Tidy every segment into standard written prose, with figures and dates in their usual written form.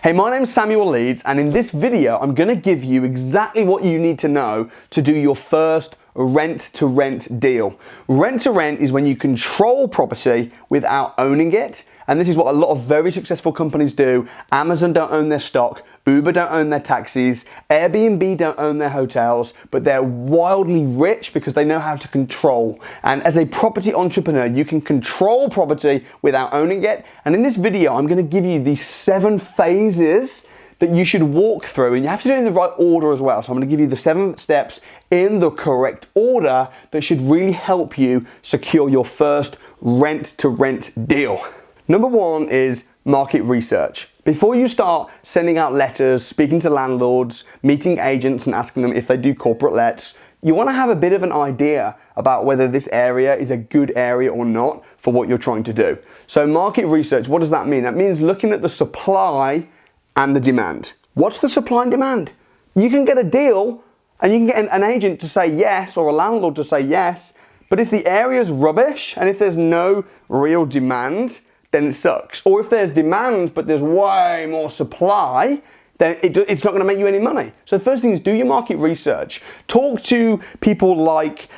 Hey, my name's Samuel Leeds, and in this video, I'm gonna give you exactly what you need to know to do your first rent-to-rent deal. Rent-to-rent is when you control property without owning it, and this is what a lot of very successful companies do. Amazon don't own their stock, Uber don't own their taxis, Airbnb don't own their hotels, but they're wildly rich because they know how to control. And as a property entrepreneur, you can control property without owning it. And in this video, I'm gonna give you these 7 phases that you should walk through, and you have to do it in the right order as well. So I'm gonna give you the 7 steps in the correct order that should really help you secure your first rent-to-rent deal. Number 1 is market research. Before you start sending out letters, speaking to landlords, meeting agents and asking them if they do corporate lets, you want to have a bit of an idea about whether this area is a good area or not for what you're trying to do. So market research, what does that mean? That means looking at the supply and the demand. What's the supply and demand? You can get a deal and you can get an agent to say yes or a landlord to say yes, but if the area's rubbish and if there's no real demand, then it sucks. Or if there's demand, but there's way more supply, then it's not gonna make you any money. So the first thing is do your market research. Talk to people like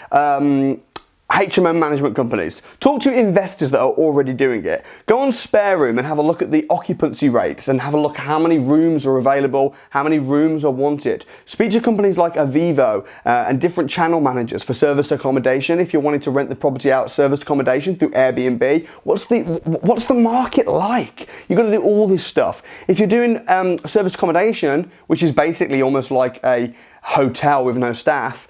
HMO management companies. Talk to investors that are already doing it. Go on Spare Room and have a look at the occupancy rates and have a look at how many rooms are available, how many rooms are wanted. Speak to companies like Avivo and different channel managers for serviced accommodation. If you're wanting to rent the property out, serviced accommodation through Airbnb, what's the market like? You've got to do all this stuff. If you're doing serviced accommodation, which is basically almost like a hotel with no staff,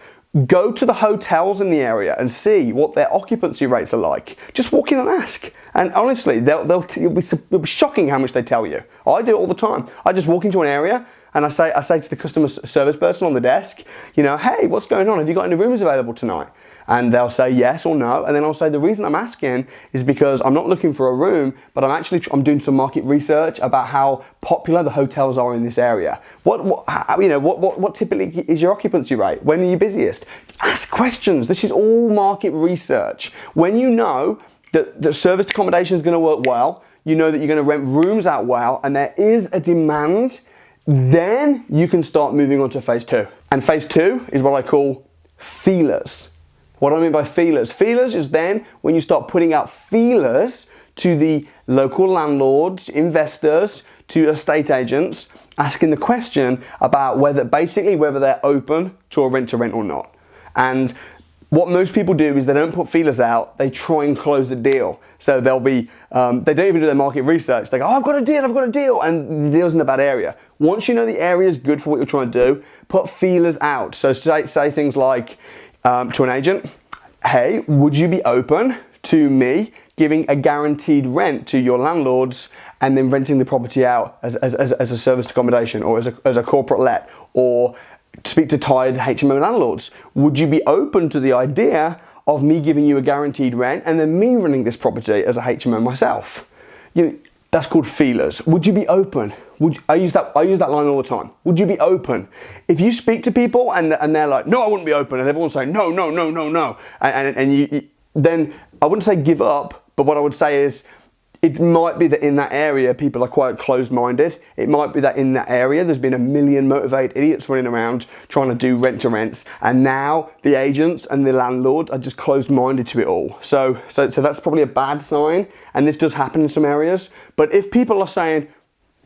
go to the hotels in the area and see what their occupancy rates are like. Just walk in and ask. And honestly, it'll be shocking how much they tell you. I do it all the time. I just walk into an area and I say to the customer service person on the desk, you know, hey, what's going on? Have you got any rooms available tonight? And they'll say yes or no, and then I'll say the reason I'm asking is because I'm not looking for a room, but I'm doing some market research about how popular the hotels are in this area. What typically is your occupancy rate? When are you busiest? Ask questions. This is all market research. When you know that the serviced accommodation is going to work well, you know that you're going to rent rooms out well, and there is a demand, then you can start moving on to phase 2. And phase 2 is what I call feelers. What do I mean by feelers? Feelers is then when you start putting out feelers to the local landlords, investors, to estate agents, asking the question about whether they're open to a rent-to-rent or not. And what most people do is they don't put feelers out, they try and close the deal. So they don't even do their market research. They go, oh, I've got a deal, and the deal's in a bad area. Once you know the area is good for what you're trying to do, put feelers out. So say things like, to an agent, hey, would you be open to me giving a guaranteed rent to your landlords and then renting the property out as a serviced accommodation or as a corporate let, or speak to tired HMO landlords? Would you be open to the idea of me giving you a guaranteed rent and then me running this property as a HMO myself? That's called feelers. Would you be open? I use that line all the time. Would you be open? If you speak to people and they're like, no, I wouldn't be open, and everyone's saying, no, and then I wouldn't say give up, but what I would say is, it might be that in that area, people are quite closed-minded. It might be that in that area, there's been a million motivated idiots running around trying to do rent-to-rents, and now the agents and the landlords are just closed-minded to it all. So that's probably a bad sign, and this does happen in some areas. But if people are saying,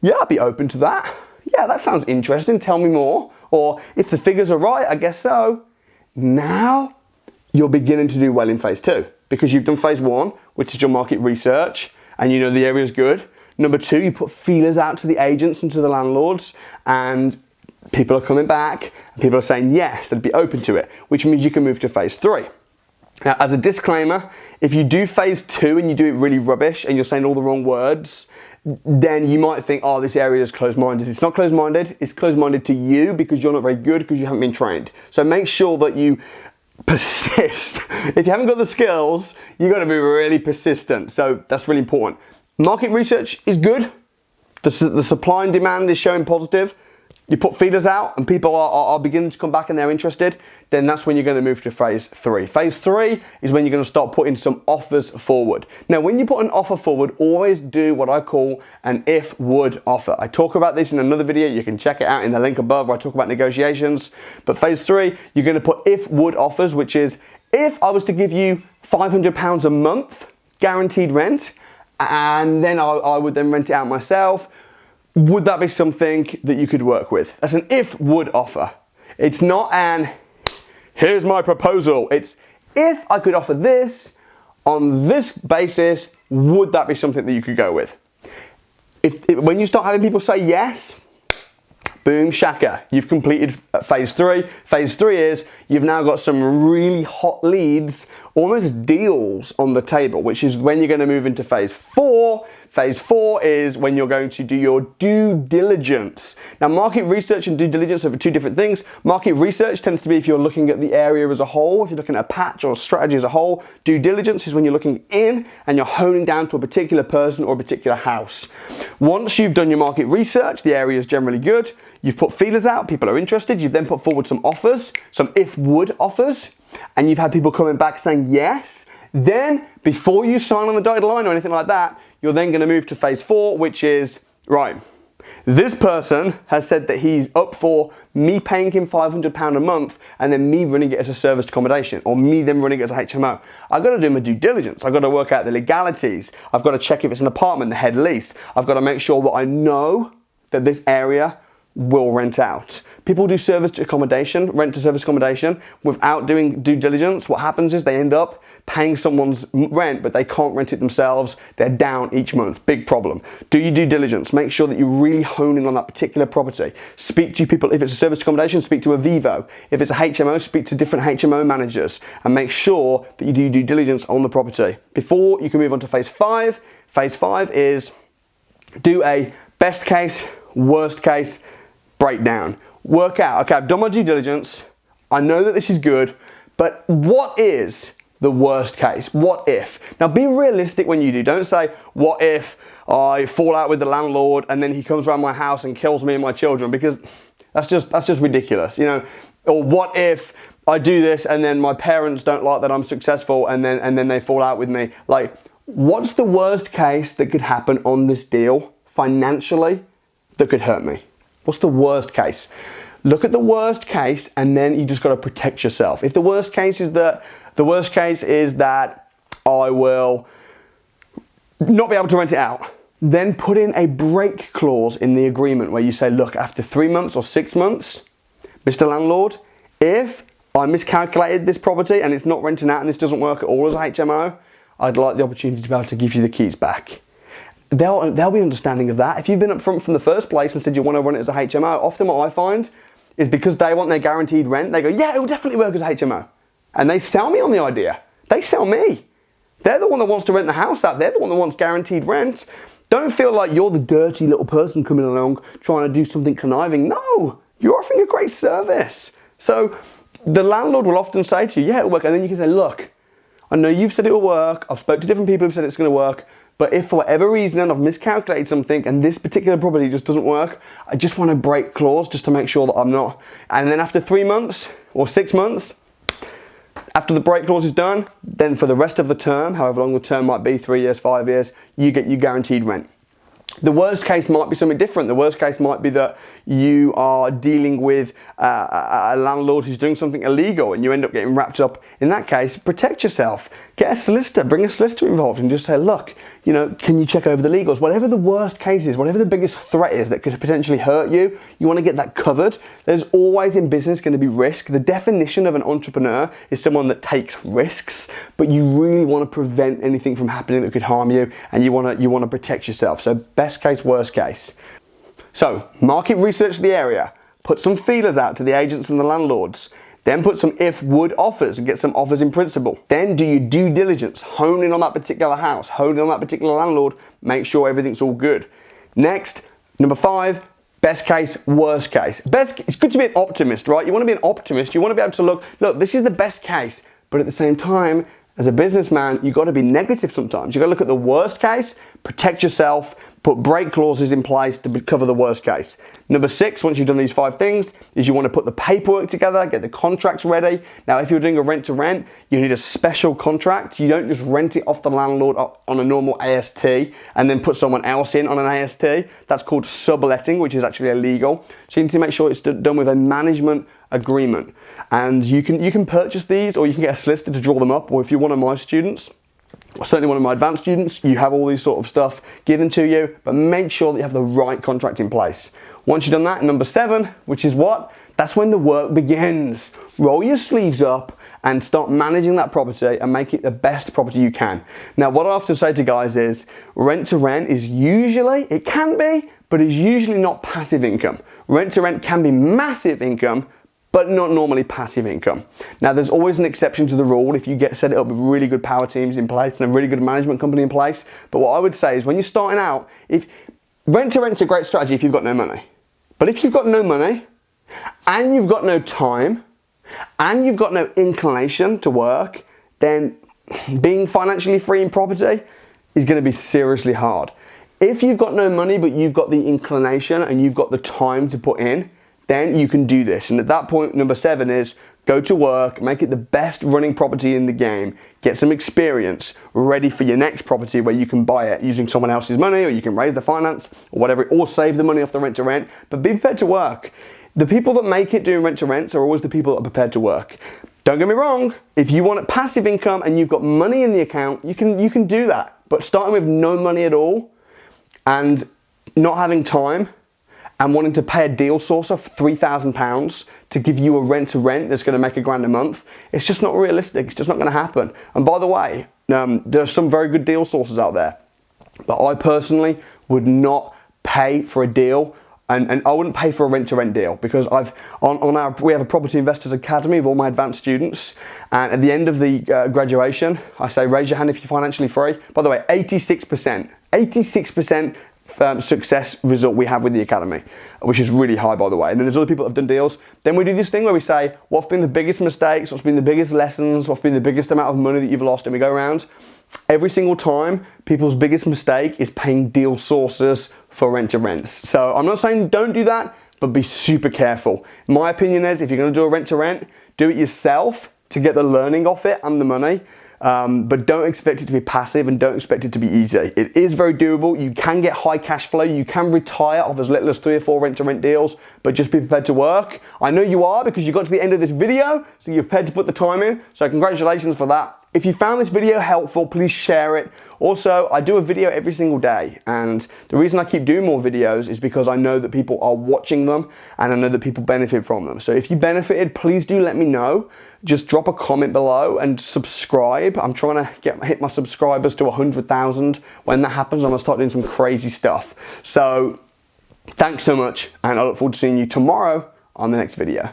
yeah, I'd be open to that. Yeah, that sounds interesting, tell me more. Or if the figures are right, I guess so. Now, you're beginning to do well in phase 2, because you've done phase 1, which is your market research, and you know the area is good. Number 2, you put feelers out to the agents and to the landlords, and people are coming back, and people are saying yes, they'd be open to it, which means you can move to phase 3. Now, as a disclaimer, if you do phase 2 and you do it really rubbish and you're saying all the wrong words, then you might think, oh, this area is closed-minded. It's not closed-minded, it's closed-minded to you because you're not very good, because you haven't been trained. So make sure that you persist. If you haven't got the skills, you've got to be really persistent. So that's really important. Market research is good. The supply and demand is showing positive. you put feelers out and people are beginning to come back and they're interested, then that's when you're going to move to phase 3. Phase 3 is when you're going to start putting some offers forward. Now, when you put an offer forward, always do what I call an if-would offer. I talk about this in another video. You can check it out in the link above where I talk about negotiations. But phase 3, you're going to put if-would offers, which is if I was to give you £500 a month guaranteed rent, and then I would then rent it out myself, would that be something that you could work with? That's an if-would offer. It's not an, here's my proposal. It's, if I could offer this on this basis, would that be something that you could go with? When you start having people say yes, boom, shaka, you've completed phase 3. Phase 3 is you've now got some really hot leads, almost deals on the table, which is when you're going to move into phase 4. Phase 4 is when you're going to do your due diligence. Now, market research and due diligence are two different things. Market research tends to be if you're looking at the area as a whole, if you're looking at a patch or a strategy as a whole. Due diligence is when you're looking in and you're honing down to a particular person or a particular house. Once you've done your market research, the area is generally good. You've put feelers out, people are interested. You've then put forward some offers, some if-would offers, and you've had people coming back saying yes. Then, before you sign on the dotted line or anything like that, you're then going to move to phase 4, which is, right, this person has said that he's up for me paying him £500 a month and then me running it as a serviced accommodation, or me then running it as a HMO. I've got to do my due diligence. I've got to work out the legalities. I've got to check if it's an apartment, the head lease. I've got to make sure that I know that this area will rent out. People do serviced accommodation, rent to service accommodation, without doing due diligence. What happens is they end up paying someone's rent, but they can't rent it themselves. They're down each month. Big problem. Do your due diligence. Make sure that you really hone in on that particular property. Speak to people. If it's a serviced accommodation, speak to a Vivo. If it's a HMO, speak to different HMO managers and make sure that you do due diligence on the property. Before you can move on to phase 5. Phase 5 is do a best case, worst case breakdown. Work out, okay, I've done my due diligence, I know that this is good, but what is the worst case? What if? Now be realistic when you do. Don't say, what if I fall out with the landlord and then he comes around my house and kills me and my children, because that's just ridiculous, you know. Or what if I do this and then my parents don't like that I'm successful and then they fall out with me. Like, what's the worst case that could happen on this deal financially that could hurt me? What's the worst case? Look at the worst case and then you just got to protect yourself. If the worst case is that I will not be able to rent it out, then put in a break clause in the agreement where you say, look, after 3 months or 6 months, Mr. Landlord, if I miscalculated this property and it's not renting out and this doesn't work at all as a HMO, I'd like the opportunity to be able to give you the keys back. They'll be understanding of that. If you've been up front from the first place and said you want to run it as a HMO, often what I find is because they want their guaranteed rent, they go, yeah, it will definitely work as a HMO. And they sell me on the idea. They sell me. They're the one that wants to rent the house out. They're the one that wants guaranteed rent. Don't feel like you're the dirty little person coming along trying to do something conniving. No, you're offering a great service. So the landlord will often say to you, yeah, it'll work. And then you can say, look, I know you've said it will work. I've spoken to different people who've said it's going to work. But if for whatever reason I've miscalculated something and this particular property just doesn't work, I just want a break clause just to make sure that I'm not. And then after 3 months or 6 months, after the break clause is done, then for the rest of the term, however long the term might be, 3 years, 5 years, you get your guaranteed rent. The worst case might be something different. The worst case might be that you are dealing with a landlord who's doing something illegal and you end up getting wrapped up. In that case, protect yourself. Get a solicitor, bring a solicitor involved and just say, look, you know, can you check over the legals? Whatever the worst case is, whatever the biggest threat is that could potentially hurt you, you want to get that covered. There's always in business going to be risk. The definition of an entrepreneur is someone that takes risks, but you really want to prevent anything from happening that could harm you, and you want to protect yourself. So best case, worst case. So market research the area, put some feelers out to the agents and the landlords, then put some if-would offers and get some offers in principle. Then do your due diligence, hone in on that particular house, hone in on that particular landlord, make sure everything's all good. Next, number 5, best case, worst case. It's good to be an optimist, right? You want to be an optimist. You want to be able to look, this is the best case, but at the same time, as a businessman, you've got to be negative sometimes. You've got to look at the worst case, protect yourself, put break clauses in place to cover the worst case. Number 6, once you've done these 5 things, is you want to put the paperwork together, get the contracts ready. Now, if you're doing a rent-to-rent, you need a special contract. You don't just rent it off the landlord on a normal AST and then put someone else in on an AST. That's called subletting, which is actually illegal. So you need to make sure it's done with a management agreement. And you can purchase these, or you can get a solicitor to draw them up, or if you're one of my students, or certainly one of my advanced students, you have all these sort of stuff given to you, but make sure that you have the right contract in place. Once you've done that, number 7, which is what? That's when the work begins. Roll your sleeves up and start managing that property and make it the best property you can. Now, what I often say to guys is rent-to-rent is usually, it can be, but it's usually not passive income. Rent-to-rent can be massive income, but not normally passive income. Now, there's always an exception to the rule if you set it up with really good power teams in place and a really good management company in place. But what I would say is when you're starting out, if rent-to-rent's a great strategy if you've got no money. But if you've got no money and you've got no time and you've got no inclination to work, then being financially free in property is going to be seriously hard. If you've got no money but you've got the inclination and you've got the time to put in, then you can do this. And at that point, number 7 is go to work, make it the best running property in the game, get some experience, ready for your next property where you can buy it using someone else's money, or you can raise the finance or whatever, or save the money off the rent-to-rent, but be prepared to work. The people that make it doing rent-to-rents are always the people that are prepared to work. Don't get me wrong, if you want a passive income and you've got money in the account, you can do that. But starting with no money at all and not having time and wanting to pay a deal sourcer for £3,000 to give you a rent-to-rent that's going to make $1,000 a month, it's just not realistic. It's just not going to happen. And by the way, there are some very good deal sources out there, but I personally would not pay for a deal, and I wouldn't pay for a rent-to-rent deal, because we have a Property Investors Academy with all my advanced students, and at the end of the graduation, I say raise your hand if you're financially free. By the way, 86% success result we have with the academy, which is really high, by the way. And then there's other people that have done deals. Then we do this thing where we say, what's been the biggest mistakes, what's been the biggest lessons, what's been the biggest amount of money that you've lost, and we go around. Every single time, people's biggest mistake is paying deal sources for rent-to-rents. So I'm not saying don't do that, but be super careful. My opinion is, if you're gonna do a rent-to-rent, do it yourself to get the learning off it and the money. But don't expect it to be passive and don't expect it to be easy. It is very doable. You can get high cash flow. You can retire off as little as 3 or 4 rent-to-rent deals, but just be prepared to work. I know you are, because you got to the end of this video, so you're prepared to put the time in. So congratulations for that. If you found this video helpful, please share it. Also, I do a video every single day, and the reason I keep doing more videos is because I know that people are watching them and I know that people benefit from them. So if you benefited, please do let me know. Just drop a comment below and subscribe. I'm trying to hit my subscribers to 100,000. When that happens, I'm gonna start doing some crazy stuff. So thanks so much, and I look forward to seeing you tomorrow on the next video.